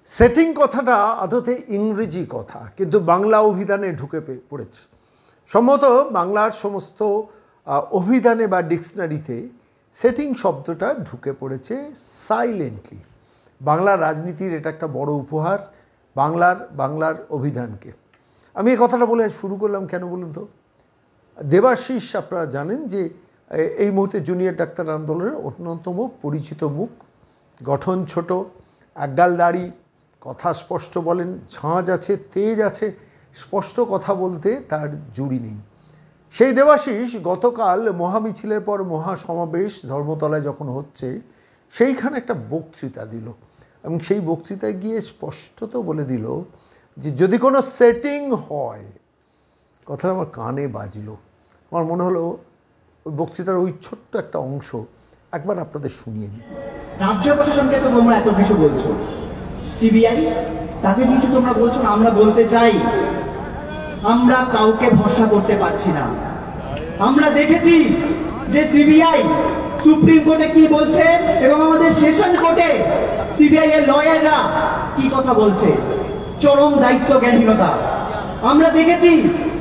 Setting কথাটা আদতে ইংরেজি কথা, কিন্তু বাংলা অভিধানে ঢুকে পড়েছে। সম্ভবত বাংলার সমস্ত অভিধানে বা ডিকশনারিতে সেটিং শব্দটা ঢুকে পড়েছে সাইলেন্টলি। বাংলার রাজনীতির এটা একটা বড় উপহার বাংলার অভিধানকে। আমি এই কথাটা বলে শুরু করলাম কেন বলুন তো? দেবাশিস আপনারা জানেন যে এই মুহূর্তে জুনিয়র ডাক্তার আন্দোলনের অন্যতম পরিচিত মুখ, গঠন ছোট, একগাল দাড়ি, কথা স্পষ্ট বলেন, ঝাঁজ আছে, তেজ আছে, স্পষ্ট কথা বলতে তার জুড়ি নেই। সেই দেবাশিস গতকাল মহামিছিলের পর মহাসমাবেশ ধর্মতলায় যখন হচ্ছে, সেইখানে একটা বক্তৃতা দিল এবং সেই বক্তৃতায় গিয়ে স্পষ্টত বলে দিল যে যদি কোনো সেটিং হয়, কথাটা আমার কানে বাজলো। আমার মনে হলো ওই বক্তৃতার ওই ছোট্ট একটা অংশ একবার আপনাদের শুনিয়ে দিই। রাজ্য প্রশাসনকে তো তোমরা এত কিছু বলছো, সিবিআই তাকে কিছু তোমরা বলছো না। আমরা বলতে চাই, আমরা কাউকে ভরসা করতে পারছি না। আমরা দেখেছি যে সিবিআই সুপ্রিম কোর্টে কি বলছে এবং আমাদের সেশন কোর্টে সিবিআই এর লয়াররা কি কথা বলছে। চরম দায়িত্ব জ্ঞানহীনতা। আমরা দেখেছি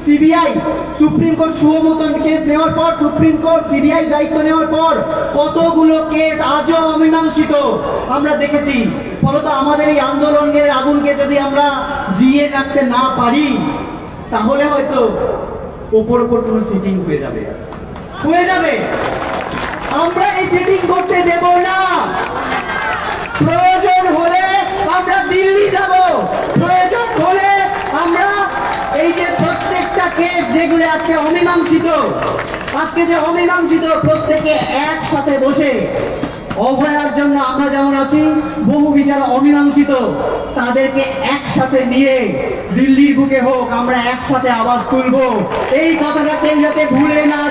সিবিআই সুপ্রিম কোর্ট সুমোতন কেস নেওয়ার পর, সুপ্রিম কোর্ট সিবিআই দায়িত্ব নেওয়ার পর কতগুলো কেস আজও অমীমাংসিত আমরা দেখেছি। ফলত আমাদের এই আন্দোলনের আগুনকে যদি আমরা জিয়ে রাখতে না পারি, তাহলে হয়তো ওপর কোনো সেটিং হয়ে যাবে। আমরা এই সেটিং করতে দেব না। প্রয়োজন হলে আমরা দিল্লি যাব, প্রয়োজন হলে আমরা এই যে প্রত্যেকটা কেস যেগুলো আজকে অমীমাংসিত, প্রত্যেকে একসাথে বসে অভয়ার জন্য আমরা যেমন আছি, বহু বিচার অমীমাংসিত, তাদেরকে একসাথে নিয়ে দিল্লির বুকে হোক আমরা একসাথে আওয়াজ তুলব। এই কথাটা কেউ যাতে ভুলে না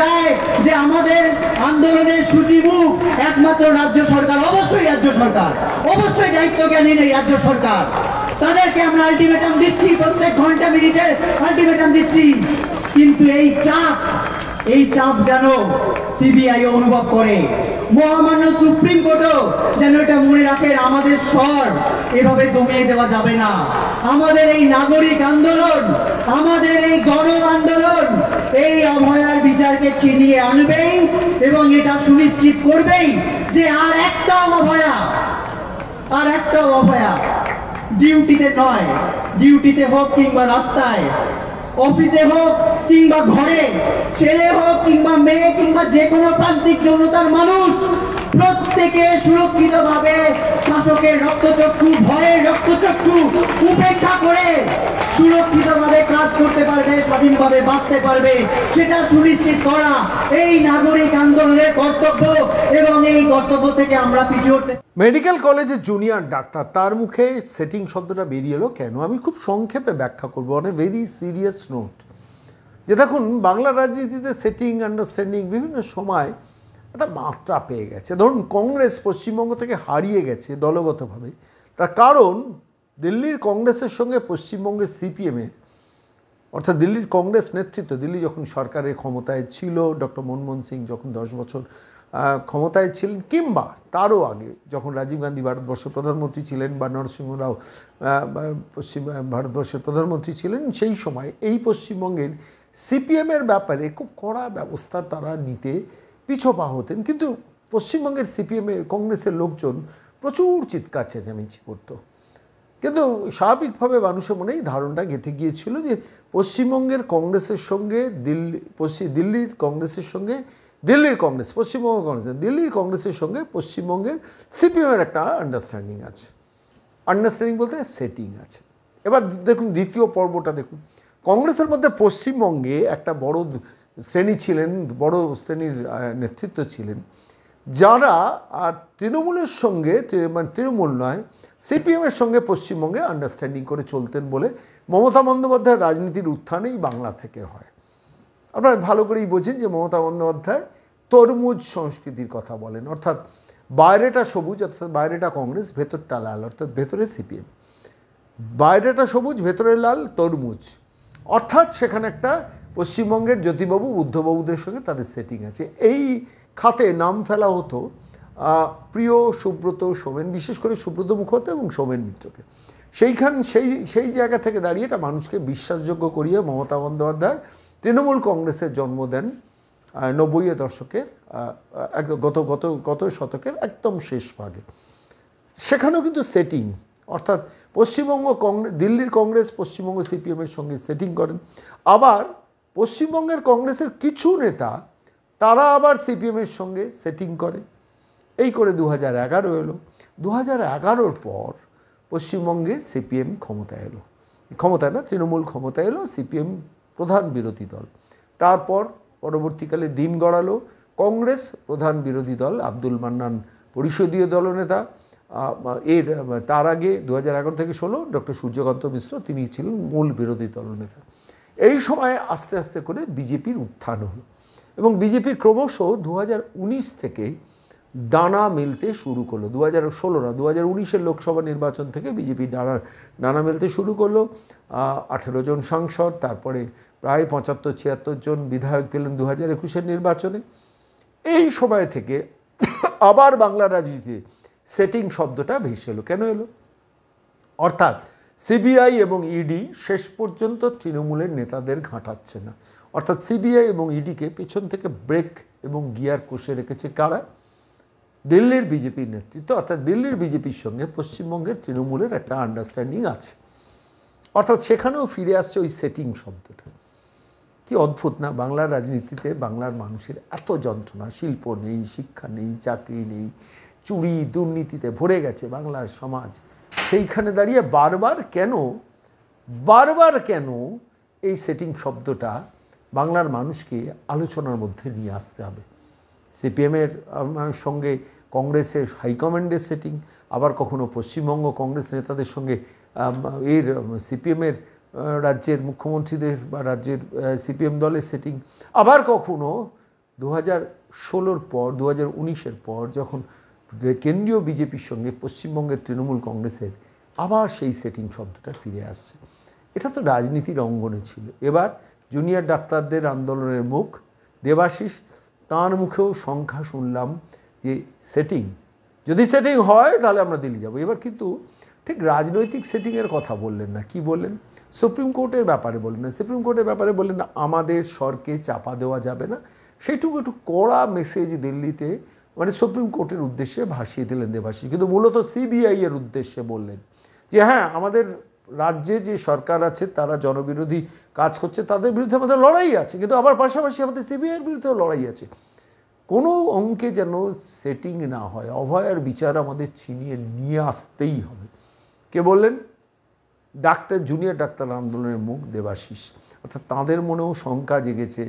যায়, যে আমাদের আন্দোলনের সূচিমুখ একমাত্র রাজ্য সরকার। অবশ্যই রাজ্য সরকার, অবশ্যই দায়িত্ব জ্ঞানী নেই রাজ্য সরকার। তাদেরকে আমরা আলটিমেটাম দিচ্ছি, প্রত্যেক ঘন্টা মিনিটে আলটিমেটাম দিচ্ছি। কিন্তু এই চাপ যেন সিবিআই অনুভব করে, মহামান্য সুপ্রিম কোর্টও যেন এটা মনে রাখেন। আমাদের স্বর এভাবে দমিয়ে দেওয়া যাবে না। আমাদের এই নাগরিক আন্দোলন, আমাদের এই গণ আন্দোলন এই অভয়ার বিচারকে ছিনিয়ে আনবেই এবং এটা সুনিশ্চিত করবেই যে আর একটাও অভয়া ডিউটিতে নয়, ডিউটিতে হোক কিংবা রাস্তায়, অফিসে হোক কিংবা ঘরে, ছেলে হোক কিংবা মেয়ে কিংবা যে কোনো প্রান্তিক জনতার মানুষ, প্রত্যেকে সুরক্ষিতভাবে শাসকের রক্তচক্ষু, ভয়ের রক্তচক্ষু উপেক্ষা করে সুরক্ষিতভাবে কাজ করতে পারবে, স্বাধীনভাবে বাঁচতে পারবে, সেটা সুনিশ্চিত করা এই নাগরিক আন্দোলনের কর্তব্য। এবং এই কর্তব্য থেকে আমরা পিছু হতে। মেডিকেল কলেজের জুনিয়র ডাক্তার, তার মুখে সেটিং শব্দটা বেরিয়ে এলো কেন? আমি খুব সংক্ষেপে ব্যাখ্যা করবো on a very serious note. যে দেখুন, বাংলা রাজনীতিতে সেটিং, আন্ডারস্ট্যান্ডিং বিভিন্ন সময় একটা মাত্রা পেয়ে গেছে। ধরুন, কংগ্রেস পশ্চিমবঙ্গ থেকে হারিয়ে গেছে দলগতভাবে। তার কারণ দিল্লির কংগ্রেসের সঙ্গে পশ্চিমবঙ্গের সিপিএমের, অর্থাৎ দিল্লির কংগ্রেস নেতৃত্ব, দিল্লি যখন সরকারের ক্ষমতায় ছিল, ডক্টর মনমোহন সিং যখন 10 বছর ক্ষমতায় ছিলেন, কিংবা তারও আগে যখন রাজীব গান্ধী ভারতবর্ষের প্রধানমন্ত্রী ছিলেন বা নরসিংহ রাও পশ্চিম ভারতবর্ষের প্রধানমন্ত্রী ছিলেন, সেই সময় এই পশ্চিমবঙ্গের সিপিএমের ব্যাপারে খুব কড়া ব্যবস্থা তারা নিতে পিছপা হতেন। কিন্তু পশ্চিমবঙ্গের সিপিএমের কংগ্রেসের লোকজন প্রচুর চিৎকার চেঁচামেচি করতো। কিন্তু স্বাভাবিকভাবে মানুষের মনেই ধারণা গেঁথে গিয়েছিল যে পশ্চিমবঙ্গের কংগ্রেসের সঙ্গে দিল্লির কংগ্রেসের সঙ্গে দিল্লির কংগ্রেসের সঙ্গে পশ্চিমবঙ্গের সিপিএমের একটা আন্ডারস্ট্যান্ডিং আছে। আন্ডারস্ট্যান্ডিং বলতে সেটিং আছে। এবার দেখুন দ্বিতীয় পর্বটা দেখুন। কংগ্রেসের মধ্যে পশ্চিমবঙ্গে একটা বড় শ্রেণী ছিলেন, বড় শ্রেণীর নেতৃত্ব ছিলেন, যারা আর তৃণমূলের সঙ্গে, মানে তৃণমূল নয়, সিপিএমের সঙ্গে পশ্চিমবঙ্গে আন্ডারস্ট্যান্ডিং করে চলতেন বলে মমতা বন্দ্যোপাধ্যায়ের রাজনীতির উত্থানেই বাংলা থেকে হয়। আপনারা ভালো করেই বোঝেন যে মমতা বন্দ্যোপাধ্যায় তরমুজ সংস্কৃতির কথা বলেন, অর্থাৎ বাইরেটা সবুজ, অর্থাৎ বাইরেটা কংগ্রেস, ভেতরটা লাল, অর্থাৎ ভেতরে সিপিএম। বাইরেটা সবুজ, ভেতরে লাল, তরমুজ, অর্থাৎ সেখানে একটা পশ্চিমবঙ্গের জ্যোতিবাবু, বুদ্ধবাবুদের সঙ্গে তাদের সেটিং আছে। এই খাতে নাম ফেলা হতো প্রিয় সুব্রত সোমেন, বিশেষ করে সুব্রত মুখোপাধ্যায় এবং সোমেন মিত্রকে। সেই জায়গা থেকে দাঁড়িয়ে এটা মানুষকে বিশ্বাসযোগ্য করিয়ে মমতা বন্দ্যোপাধ্যায় তৃণমূল কংগ্রেসের জন্ম দেন 90-এর দশকের গত শতকের একদম শেষ ভাগে। সেখানেও কিন্তু সেটিং, অর্থাৎ পশ্চিমবঙ্গ কংগ্রেস, দিল্লির কংগ্রেস পশ্চিমবঙ্গ সিপিএমের সঙ্গে সেটিং করেন। আবার পশ্চিমবঙ্গের কংগ্রেসের কিছু নেতা তারা আবার সিপিএমের সঙ্গে সেটিং করে। এই করে 2011 এলো। 2011-র পর পশ্চিমবঙ্গে সিপিএম ক্ষমতায় এলো, ক্ষমতায় না, তৃণমূল ক্ষমতায় এলো, সিপিএম প্রধান বিরোধী দল। তারপর পরবর্তীকালে দিন গড়ালো কংগ্রেস প্রধান বিরোধী দল, আব্দুল মান্নান পরিষদীয় দলনেতা। তার আগে 2011 থেকে 16 ডক্টর সূর্যকান্ত মিশ্র, তিনি ছিলেন মূল বিরোধী দলনেতা। এই সময় আস্তে আস্তে করে বিজেপির উত্থান হলো এবং বিজেপি ক্রমশ 2019 থেকে ডানা মেলতে শুরু করলো। 2016 না, 2019-এর লোকসভা নির্বাচন থেকে বিজেপি ডানা মেলতে শুরু করলো। 18 জন সাংসদ, তারপরে প্রায় 75-76 জন বিধায়ক পেলেন 2021-এর নির্বাচনে। এই সময় থেকে আবার বাংলার রাজনীতিতে সেটিং শব্দটা ভেসে এলো। কেন এলো? অর্থাৎ সিবিআই এবং ইডি শেষ পর্যন্ত তৃণমূলের নেতাদের ঘাঁটাচ্ছে না। অর্থাৎ সিবিআই এবং ইডিকে পেছন থেকে ব্রেক এবং গিয়ার কষে রেখেছে কারা? দিল্লির বিজেপির নেতৃত্ব। অর্থাৎ দিল্লির বিজেপির সঙ্গে পশ্চিমবঙ্গের তৃণমূলের একটা আন্ডারস্ট্যান্ডিং আছে। অর্থাৎ সেখানেও ফিরে আসছে ওই সেটিং শব্দটা। কি অদ্ভুত না, বাংলার রাজনীতিতে বাংলার মানুষের এত যন্ত্রণা, শিল্প নেই, শিক্ষা নেই, চাকরি নেই, চুরি দুর্নীতিতে ভরে গেছে বাংলার সমাজ। সেইখানে দাঁড়িয়ে বারবার কেন এই সেটিং শব্দটা বাংলার মানুষকে আলোচনার মধ্যে নিয়ে আসতে হবে? সিপিএমের সঙ্গে কংগ্রেসের হাইকমান্ডের সেটিং, আবার কখনো পশ্চিমবঙ্গ কংগ্রেস নেতাদের সঙ্গে সিপিএমের রাজ্যের মুখ্যমন্ত্রীদের বা রাজ্যের সিপিএম দলের সেটিং, আবার কখনো 2016-র পর 2019-এর পর যখন কেন্দ্রীয় বিজেপির সঙ্গে পশ্চিমবঙ্গের তৃণমূল কংগ্রেসের আবার সেই সেটিং শব্দটা ফিরে আসছে। এটা তো রাজনীতির অঙ্গনে ছিল। এবার জুনিয়র ডাক্তারদের আন্দোলনের মুখ দেবাশিস, তাঁর মুখেও সংখ্যা শুনলাম যে সেটিং, যদি সেটিং হয় তাহলে আমরা দিল্লি যাব। এবার কিন্তু ঠিক রাজনৈতিক সেটিংয়ের কথা বললেন না। কি বললেন? সুপ্রিম কোর্টের ব্যাপারে বললেন না। সুপ্রিম কোর্টের ব্যাপারে বললেন না, আমাদের স্বরকে চাপা দেওয়া যাবে না। সেইটুকু একটু কড়া মেসেজ দিল্লিতে মানে সুপ্রিম কোর্টের উদ্দেশ্যে ভাসিয়ে দিলেন দেবাশিস। কিন্তু মূলত সিবিআই এর উদ্দেশ্যে বললেন যে হ্যাঁ, আমাদের রাজ্যে যে সরকার আছে তারা জনবিরোধী কাজ করছে, তাদের বিরুদ্ধে আমাদের লড়াই আছে, কিন্তু আবার পাশাপাশি আমাদের সিবিআইয়ের বিরুদ্ধেও লড়াই আছে। কোনো অঙ্কে যেন সেটিং না হয়, অভয়ার বিচার আমাদের ছিনিয়ে নিয়ে আসতেই হবে। কে বললেন? জুনিয়র ডাক্তার আন্দোলনের মুখ দেবাশিস। অর্থাৎ তাঁদের মনেও শঙ্কা জেগেছে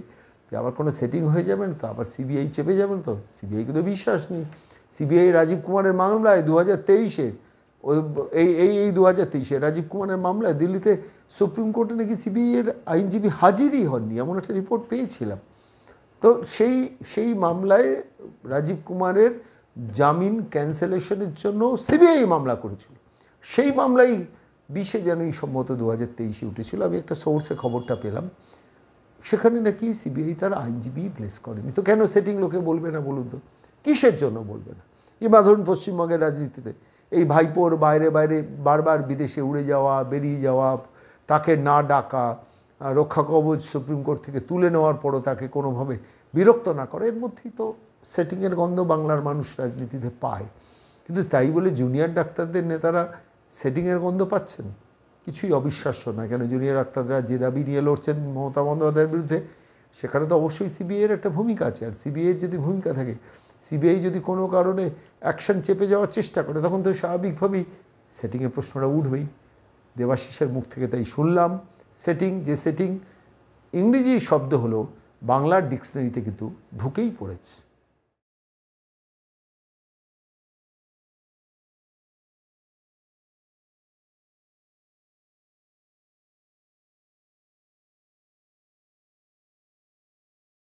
যে আবার কোনো সেটিং হয়ে যাবেন তো, আবার সিবিআই চেপে যাবেন তো। সিবিআইকে তো বিশ্বাস নেই। সিবিআই রাজীব কুমারের মামলায় 2023-এ এই 2023-এ রাজীব কুমারের মামলায় দিল্লিতে সুপ্রিম কোর্টে নাকি সিবিআইয়ের আইনজীবী হাজিরই হননি, এমন একটা রিপোর্ট পেয়েছিলাম। তো সেই মামলায় রাজীব কুমারের জামিন ক্যান্সেলেশনের জন্য সিবিআই মামলা করেছিল। সেই মামলায় 20 জানুয়ারি সম্ভবত 2023-এ উঠেছিল। আমি একটা সোর্সে খবরটা পেলাম, সেখানে নাকি সিবিআই তার আইনজীবী প্লেস করেনি। তো কেন সেটিং লোকে বলবে না বলুন তো? কিসের জন্য বলবে না? এবার ধরুন পশ্চিমবঙ্গের রাজনীতিতে এই ভাইপোর বাইরে বারবার বিদেশে উড়ে যাওয়া, বেরিয়ে যাওয়া, তাকে না ডাকা, রক্ষা কবচ সুপ্রিম কোর্ট থেকে তুলে নেওয়ার পরও তাকে কোনোভাবে বিরক্ত না করে, এর মধ্যেই তো সেটিংয়ের গন্ধ বাংলার মানুষ রাজনীতিতে পায়। কিন্তু তাই বলে জুনিয়র ডাক্তারদের নেতারা সেটিংয়ের গন্ধ পাচ্ছেন? কিছুই অবিশ্বাস্য না। কেন জুনিয়র ডাক্তাররা যে দাবি নিয়ে লড়ছেন মমতা বন্দ্যোপাধ্যায়ের বিরুদ্ধে, সেখানে তো অবশ্যই সিবিআইয়ের একটা ভূমিকা আছে। আর সিবিআইয়ের যদি ভূমিকা থাকে, সিবিআই যদি কোনো কারণে অ্যাকশন চেপে যাওয়ার চেষ্টা করে, তখন তো স্বাভাবিকভাবেই সেটিংয়ের প্রশ্নটা উঠবেই। দেবাশিসের মুখ থেকে তাই শুনলাম সেটিং, যে সেটিং ইংরেজি শব্দ হলো বাংলার ডিকশনারিতে কিন্তু ঢুকেই পড়েছে।